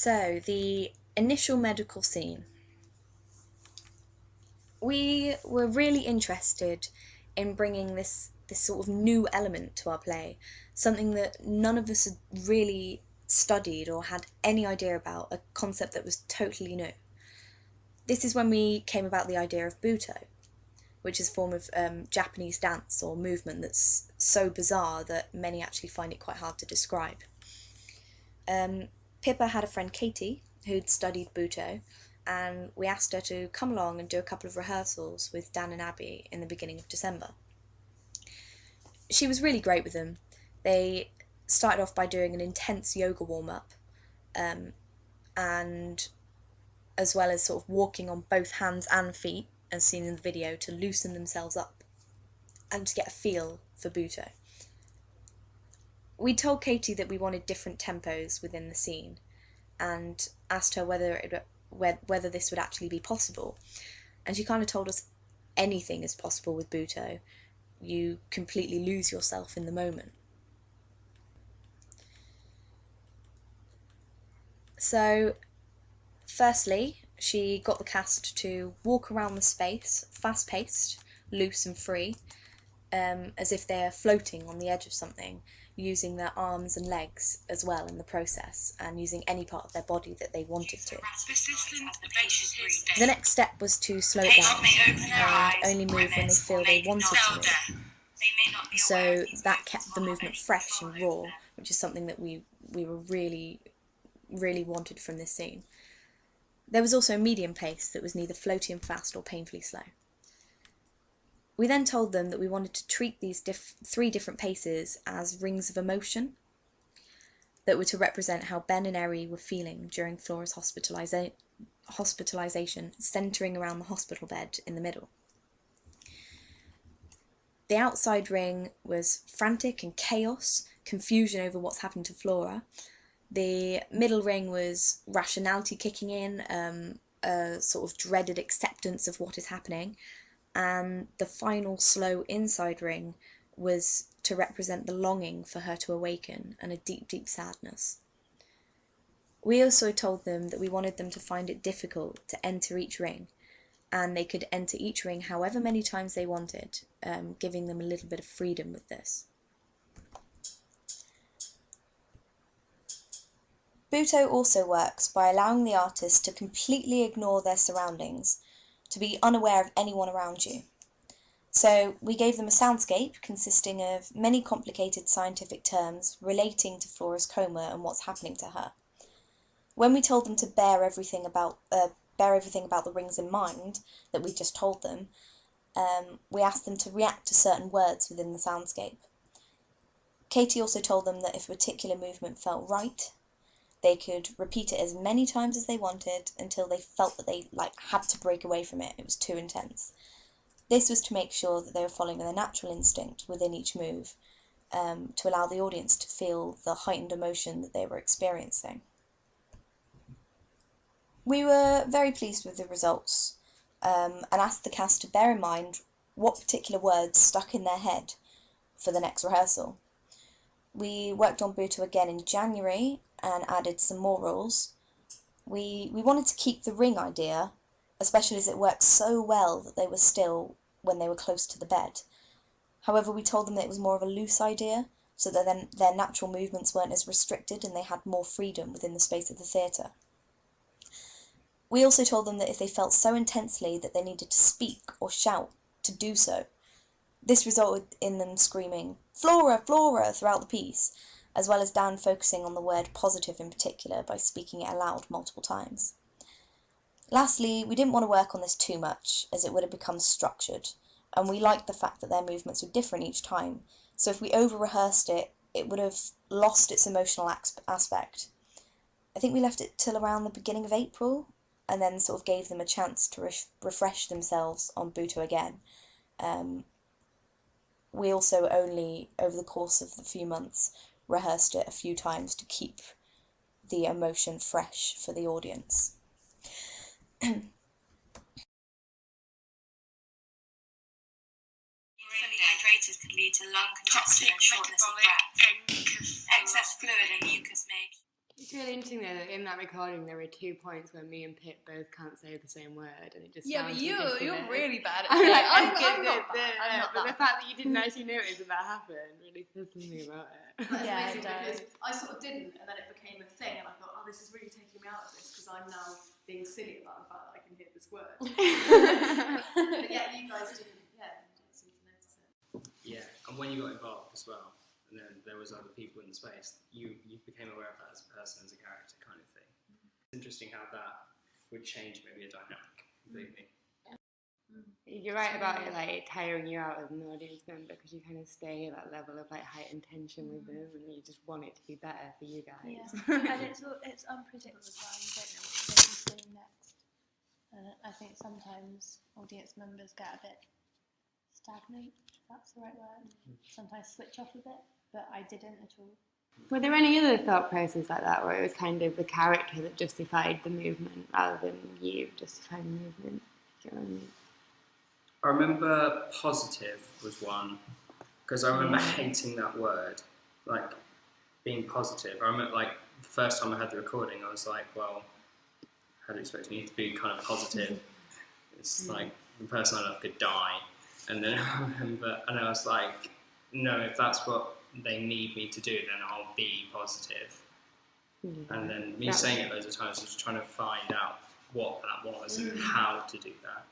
So, the initial medical scene. We were really interested in bringing this sort of new element to our play, something that none of us had really studied or had any idea about, a concept that was totally new. This is when we came about the idea of Buto, which is a form of Japanese dance or movement that's so bizarre that many actually find it quite hard to describe. Pippa had a friend, Katie, who'd studied Buto, and we asked her to come along and do a couple of rehearsals with Dan and Abby in the beginning of December. She was really great with them. They started off by doing an intense yoga warm-up, and as well as sort of walking on both hands and feet, as seen in the video, to loosen themselves up and to get a feel for Buto. We told Katie that we wanted different tempos within the scene and asked her whether this would actually be possible. And she kind of told us anything is possible with Buto. You completely lose yourself in the moment. So, firstly, she got the cast to walk around the space, fast-paced, loose and free, as if they're floating on the edge of something, using their arms and legs as well in the process, and using any part of their body that they wanted to. The next step was to slow it down and only move when they feel they wanted to move. So that kept the movement fresh and raw, which is something that we were really wanted from this scene. There was also a medium pace that was neither floaty and fast or painfully slow. We then told them that we wanted to treat these three different paces as rings of emotion that were to represent how Ben and Eri were feeling during Flora's hospitalisation, centering around the hospital bed in the middle. The outside ring was frantic and chaos, confusion over what's happened to Flora. The middle ring was rationality kicking in, a sort of dreaded acceptance of what is happening. And the final slow inside ring was to represent the longing for her to awaken and a deep, deep sadness. We also told them that we wanted them to find it difficult to enter each ring, and they could enter each ring however many times they wanted, giving them a little bit of freedom with this. Buto also works by allowing the artist to completely ignore their surroundings, to be unaware of anyone around you. So we gave them a soundscape consisting of many complicated scientific terms relating to Flora's coma and what's happening to her. When we told them to bear everything about the rings in mind that we just told them, we asked them to react to certain words within the soundscape. Katie also told them that if a particular movement felt right, they could repeat it as many times as they wanted until they felt that they had to break away from it. It was too intense. This was to make sure that they were following their natural instinct within each move, to allow the audience to feel the heightened emotion that they were experiencing. We were very pleased with the results, and asked the cast to bear in mind what particular words stuck in their head for the next rehearsal. We worked on Buto again in January and added some more rules. We wanted to keep the ring idea, especially as it worked so well that they were still when they were close to the bed. However, we told them that it was more of a loose idea, so that then their natural movements weren't as restricted and they had more freedom within the space of the theatre. We also told them that if they felt so intensely that they needed to speak or shout, to do so. This resulted in them screaming, "Flora, Flora," throughout the piece, as well as Dan focusing on the word positive in particular by speaking it aloud multiple times. Lastly, we didn't want to work on this too much, as it would have become structured, and we liked the fact that their movements were different each time, so if we over-rehearsed it, it would have lost its emotional aspect. I think we left it till around the beginning of April, and then sort of gave them a chance to refresh themselves on Buto again. We also only, over the course of the few months, rehearsed it a few times to keep the emotion fresh for the audience. Fully hydrated could lead to lung congestion and shortness of breath. Excess fluid and mucus may It's really interesting though that in that recording there were 2 points where me and Pip both can't say the same word, and it just Yeah, sounds but you're ridiculous. really bad at saying I'm not But that the bad. fact that you didn't actually notice that happened really says something about it. That's Yeah, amazing it does. because I sort of didn't, and then it became a thing, and I thought, oh, this is really taking me out of this because I'm now being silly about the fact that I can hear this word. But yeah, you guys didn't seem to notice it. Yeah, and when you got involved as well, and then there was other people in the space, you became aware of that as a person, as a character kind of thing. It's interesting how that would change maybe a dynamic completely. You're right about it, like tiring you out as an audience member because you kind of stay at that level of like heightened tension with them, and you just want it to be better for you guys. Yeah, and it's unpredictable as well. You don't know what you're going to be doing next. And I think sometimes audience members get a bit stagnant, if that's the right word. Sometimes switch off a bit, but I didn't at all. Were there any other thought processes like that where it was kind of the character that justified the movement rather than you justifying the movement? Do you know what I mean? I remember positive was one, because I remember hating that word, like being positive. I remember like the first time I had the recording, I was like, well, how do you expect me to be kind of positive? It's like the person I love could die. And then I remember, and I was like, no, if that's what they need me to do, then I'll be positive. Yeah. And then me saying it loads of times, was trying to find out what that was and how to do that.